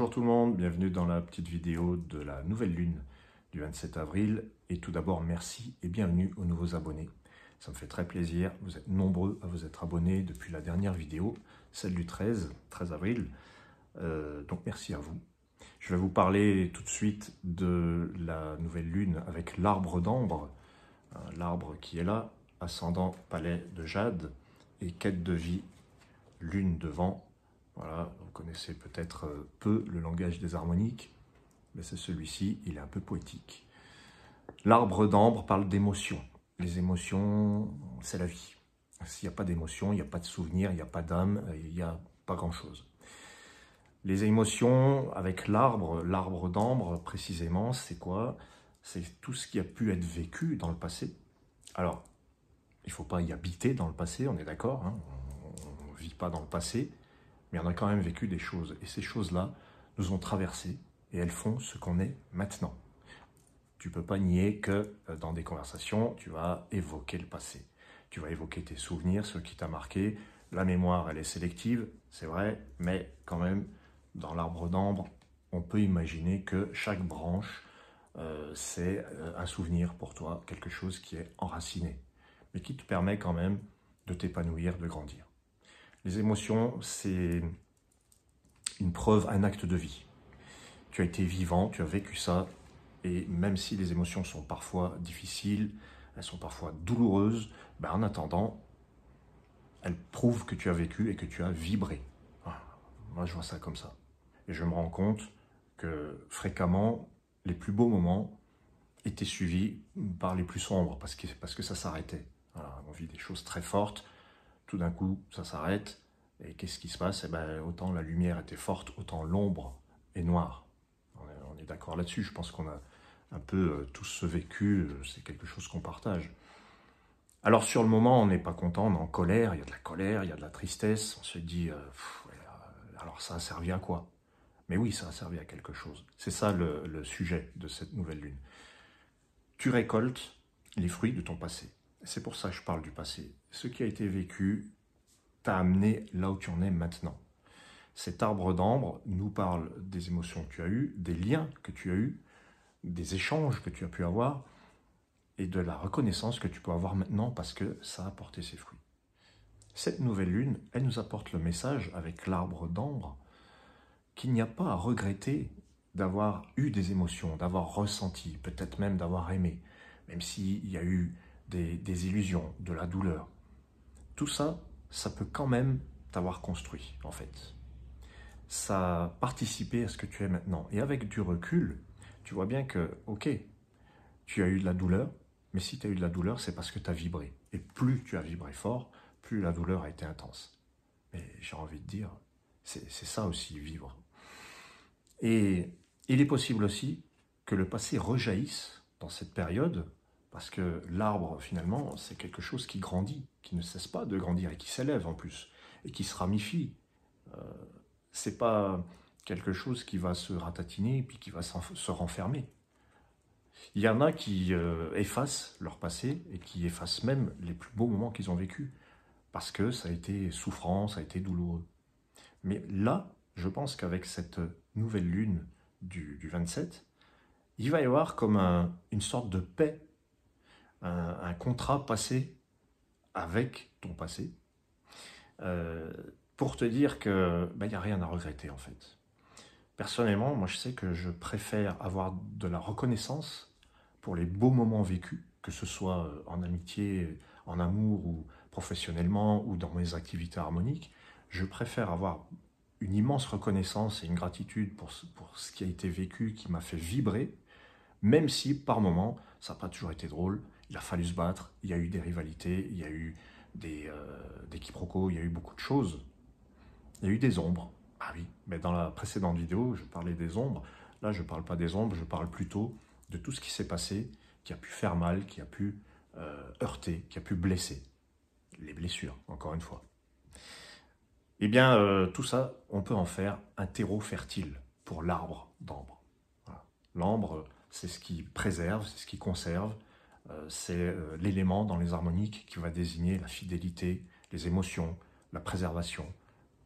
Bonjour tout le monde, bienvenue dans la petite vidéo de la nouvelle lune du 27 avril. Et tout d'abord, merci et bienvenue aux nouveaux abonnés. Ça me fait très plaisir, vous êtes nombreux à vous être abonnés depuis la dernière vidéo, celle du 13 avril. Donc merci à vous. Je vais vous parler tout de suite de la nouvelle lune avec l'arbre d'ambre. L'arbre qui est là, ascendant palais de jade et quête de vie, lune de vent. Voilà, vous connaissez peut-être peu le langage des harmoniques, mais c'est celui-ci, il est un peu poétique. L'arbre d'ambre parle d'émotions. Les émotions, c'est la vie. S'il n'y a pas d'émotions, il n'y a pas de souvenirs, il n'y a pas d'âme, il n'y a pas grand-chose. Les émotions, avec l'arbre d'ambre précisément, c'est quoi? C'est tout ce qui a pu être vécu dans le passé. Alors, il ne faut pas y habiter dans le passé, on est d'accord, hein, on ne vit pas dans le passé, mais on a quand même vécu des choses. Et ces choses-là nous ont traversés et elles font ce qu'on est maintenant. Tu ne peux pas nier que dans des conversations, tu vas évoquer le passé. Tu vas évoquer tes souvenirs, ce qui t'a marqué. La mémoire, elle est sélective, c'est vrai, mais quand même, dans l'arbre d'ambre, on peut imaginer que chaque branche, c'est un souvenir pour toi, quelque chose qui est enraciné, mais qui te permet quand même de t'épanouir, de grandir. Les émotions, c'est une preuve, un acte de vie. Tu as été vivant, tu as vécu ça, et même si les émotions sont parfois difficiles, elles sont parfois douloureuses, ben en attendant, elles prouvent que tu as vécu et que tu as vibré. Voilà. Moi, je vois ça comme ça. Et je me rends compte que fréquemment, les plus beaux moments étaient suivis par les plus sombres, parce que ça s'arrêtait. Voilà, on vit des choses très fortes, tout d'un coup, ça s'arrête, et qu'est-ce qui se passe? Eh ben, autant la lumière était forte, autant l'ombre est noire. On est d'accord là-dessus, je pense qu'on a un peu tous ce vécu, c'est quelque chose qu'on partage. Alors sur le moment, on n'est pas content, on est en colère, il y a de la colère, il y a de la tristesse, on se dit, alors ça a servi à quoi? Mais oui, ça a servi à quelque chose. C'est ça le sujet de cette nouvelle lune. Tu récoltes les fruits de ton passé. C'est pour ça que je parle du passé. Ce qui a été vécu t'a amené là où tu en es maintenant. Cet arbre d'ambre nous parle des émotions que tu as eues, des liens que tu as eus, des échanges que tu as pu avoir et de la reconnaissance que tu peux avoir maintenant parce que ça a porté ses fruits. Cette nouvelle lune, elle nous apporte le message avec l'arbre d'ambre qu'il n'y a pas à regretter d'avoir eu des émotions, d'avoir ressenti, peut-être même d'avoir aimé, même s'il y a eu des illusions, de la douleur. Tout ça, ça peut quand même t'avoir construit, en fait. Ça a participé à ce que tu es maintenant. Et avec du recul, tu vois bien que, ok, tu as eu de la douleur, mais si tu as eu de la douleur, c'est parce que tu as vibré. Et plus tu as vibré fort, plus la douleur a été intense. Mais j'ai envie de dire, c'est ça aussi, vivre. Et il est possible aussi que le passé rejaillisse dans cette période, parce que l'arbre, finalement, c'est quelque chose qui grandit, qui ne cesse pas de grandir et qui s'élève en plus, et qui se ramifie. C'est pas quelque chose qui va se ratatiner et puis qui va se renfermer. Il y en a qui effacent leur passé et qui effacent même les plus beaux moments qu'ils ont vécus, parce que ça a été souffrant, ça a été douloureux. Mais là, je pense qu'avec cette nouvelle lune du 27, il va y avoir comme une sorte de paix, un contrat passé avec ton passé, pour te dire que il n'y a rien à regretter en fait. Personnellement, moi je sais que je préfère avoir de la reconnaissance pour les beaux moments vécus, que ce soit en amitié, en amour ou professionnellement ou dans mes activités harmoniques. Je préfère avoir une immense reconnaissance et une gratitude pour ce qui a été vécu, qui m'a fait vibrer, même si par moments, ça n'a pas toujours été drôle, il a fallu se battre, il y a eu des rivalités, il y a eu des quiproquos, il y a eu beaucoup de choses. Il y a eu des ombres. Ah oui, mais dans la précédente vidéo, je parlais des ombres. Là, je ne parle pas des ombres, je parle plutôt de tout ce qui s'est passé, qui a pu faire mal, qui a pu heurter, qui a pu blesser. Les blessures, encore une fois. Eh bien, tout ça, on peut en faire un terreau fertile pour l'arbre d'ambre. Voilà. L'ambre, c'est ce qui préserve, c'est ce qui conserve, c'est l'élément dans les harmoniques qui va désigner la fidélité, les émotions, la préservation,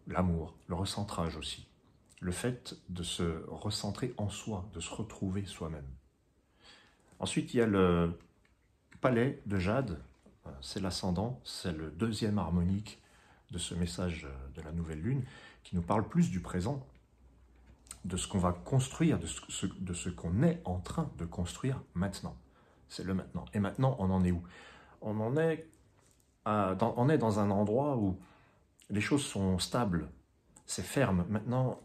l'amour, le recentrage aussi. le fait de se recentrer en soi, de se retrouver soi-même. Ensuite, il y a le palais de jade, c'est l'ascendant, c'est le deuxième harmonique de ce message de la nouvelle lune, qui nous parle plus du présent, de ce qu'on va construire, de ce qu'on est en train de construire maintenant. C'est le maintenant. Et maintenant, on en est où? On est dans un endroit où les choses sont stables, c'est ferme. Maintenant,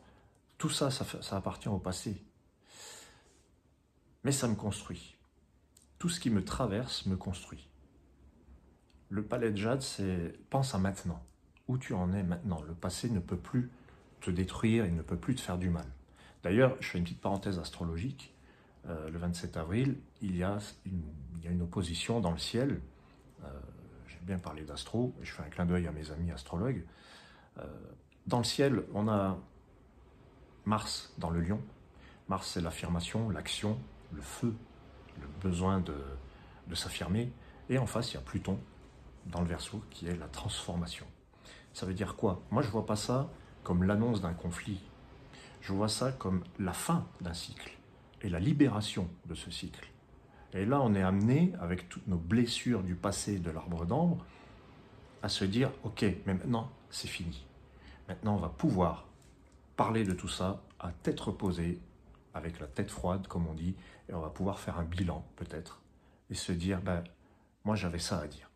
tout ça, ça appartient au passé. Mais ça me construit. Tout ce qui me traverse me construit. Le palais de jade, c'est pense à maintenant. Où tu en es maintenant. Le passé ne peut plus te détruire, il ne peut plus te faire du mal. D'ailleurs, je fais une petite parenthèse astrologique. Le 27 avril, il y a une opposition dans le ciel. J'aime bien parler d'astro, et je fais un clin d'œil à mes amis astrologues. Dans le ciel, on a Mars dans le Lion. Mars, c'est l'affirmation, l'action, le feu, le besoin de s'affirmer. Et en face, il y a Pluton dans le Verseau, qui est la transformation. Ça veut dire quoi? Moi, je ne vois pas ça comme l'annonce d'un conflit. Je vois ça comme la fin d'un cycle et la libération de ce cycle. Et là, on est amené, avec toutes nos blessures du passé de l'arbre d'ambre, à se dire, ok, mais maintenant, c'est fini. Maintenant, on va pouvoir parler de tout ça à tête reposée, avec la tête froide, comme on dit, et on va pouvoir faire un bilan, peut-être, et se dire, ben, moi, j'avais ça à dire.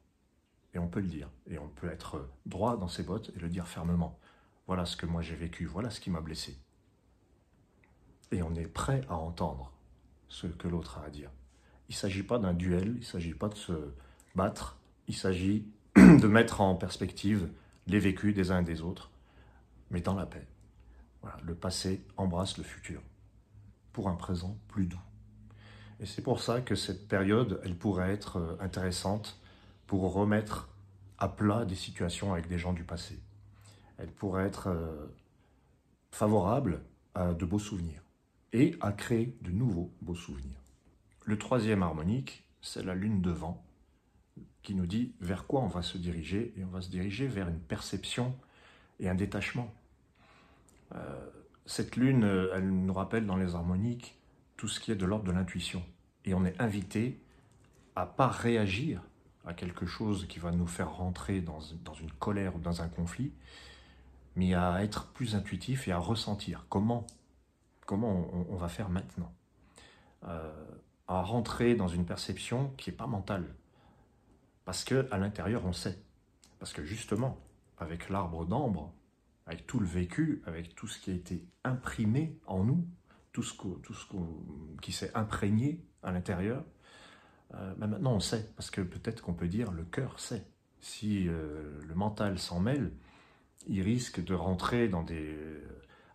Et on peut le dire, et on peut être droit dans ses bottes et le dire fermement. Voilà ce que moi j'ai vécu, voilà ce qui m'a blessé. Et on est prêt à entendre ce que l'autre a à dire. Il ne s'agit pas d'un duel, il ne s'agit pas de se battre, il s'agit de mettre en perspective les vécus des uns et des autres, mais dans la paix. Voilà, le passé embrasse le futur, pour un présent plus doux. Et c'est pour ça que cette période, elle pourrait être intéressante pour remettre à plat des situations avec des gens du passé. Elle pourrait être favorable à de beaux souvenirs et à créer de nouveaux beaux souvenirs. Le troisième harmonique, c'est la lune de vent, qui nous dit vers quoi on va se diriger, et on va se diriger vers une perception et un détachement. Cette lune, elle nous rappelle dans les harmoniques tout ce qui est de l'ordre de l'intuition. Et on est invité à ne pas réagir à quelque chose qui va nous faire rentrer dans une colère ou dans un conflit, mais à être plus intuitif et à ressentir comment on va faire maintenant. À rentrer dans une perception qui n'est pas mentale. Parce qu'à l'intérieur, on sait. Parce que justement, avec l'arbre d'ambre, avec tout le vécu, avec tout ce qui a été imprimé en nous, tout ce qui s'est imprégné à l'intérieur, maintenant on sait. Parce que peut-être qu'on peut dire le cœur sait. Si le mental s'en mêle, il risque de rentrer dans des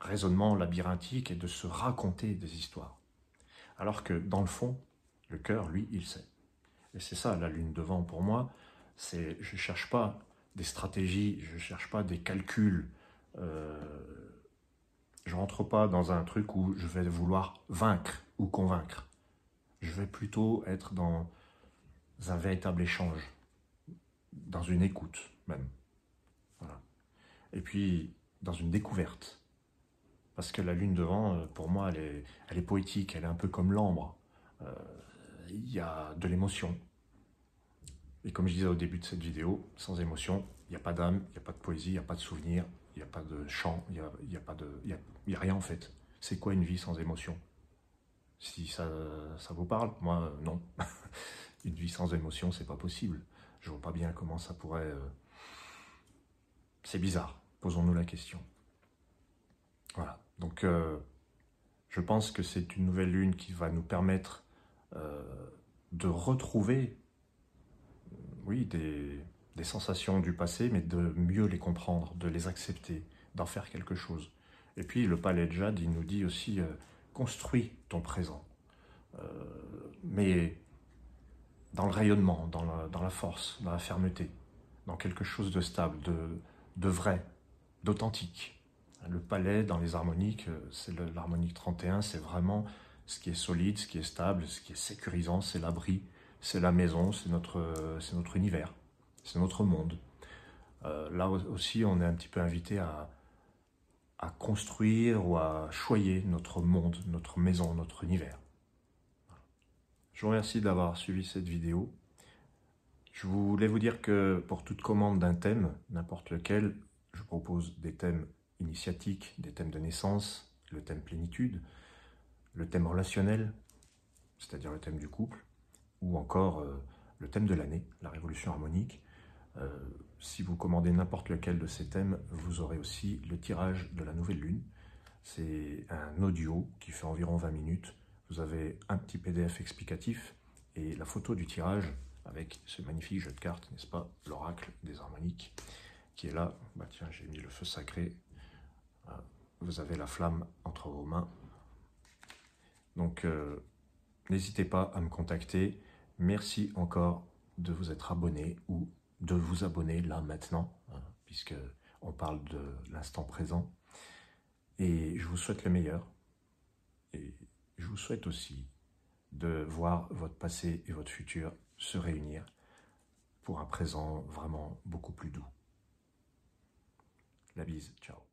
raisonnements labyrinthiques et de se raconter des histoires. Alors que dans le fond, le cœur, lui, il sait. Et c'est ça, la lune de vent pour moi, c'est je ne cherche pas des stratégies, je ne cherche pas des calculs, je ne rentre pas dans un truc où je vais vouloir vaincre ou convaincre. Je vais plutôt être dans un véritable échange, dans une écoute même. Voilà. Et puis, dans une découverte. Parce que la lune de vent, pour moi, elle est poétique, elle est un peu comme l'ambre. Il y a de l'émotion. Et comme je disais au début de cette vidéo, sans émotion, il n'y a pas d'âme, il n'y a pas de poésie, il n'y a pas de souvenir, il n'y a pas de chant, il n'y a rien en fait. C'est quoi une vie sans émotion? Si ça vous parle, moi non. Une vie sans émotion, c'est pas possible. Je vois pas bien comment ça pourrait... C'est bizarre, posons-nous la question. Voilà, donc je pense que c'est une nouvelle lune qui va nous permettre de retrouver, oui, des sensations du passé, mais de mieux les comprendre, de les accepter, d'en faire quelque chose. Et puis le palais de jade, il nous dit aussi, construis ton présent, mais dans le rayonnement, dans la force, dans la fermeté, dans quelque chose de stable, de vrai, d'authentique. Le palais, dans les harmoniques, c'est l'harmonique 31, c'est vraiment ce qui est solide, ce qui est stable, ce qui est sécurisant, c'est l'abri, c'est la maison, c'est notre univers, c'est notre monde. Là aussi, on est un petit peu invité à à construire ou à choyer notre monde, notre maison, notre univers. Je vous remercie d'avoir suivi cette vidéo. Je voulais vous dire que pour toute commande d'un thème, n'importe lequel, je propose des thèmes initiatiques, des thèmes de naissance, le thème plénitude, le thème relationnel, c'est-à-dire le thème du couple, ou encore le thème de l'année, la révolution harmonique. Si vous commandez n'importe lequel de ces thèmes, vous aurez aussi le tirage de la nouvelle lune. C'est un audio qui fait environ 20 minutes. Vous avez un petit PDF explicatif et la photo du tirage avec ce magnifique jeu de cartes, n'est-ce pas, l'oracle des harmoniques, qui est là. Bah tiens, j'ai mis le feu sacré. Vous avez la flamme entre vos mains. Donc, n'hésitez pas à me contacter. Merci encore de vous être abonné ou de vous abonner là maintenant, puisque on parle de l'instant présent. Et je vous souhaite le meilleur. Et je vous souhaite aussi de voir votre passé et votre futur se réunir pour un présent vraiment beaucoup plus doux. La bise, ciao.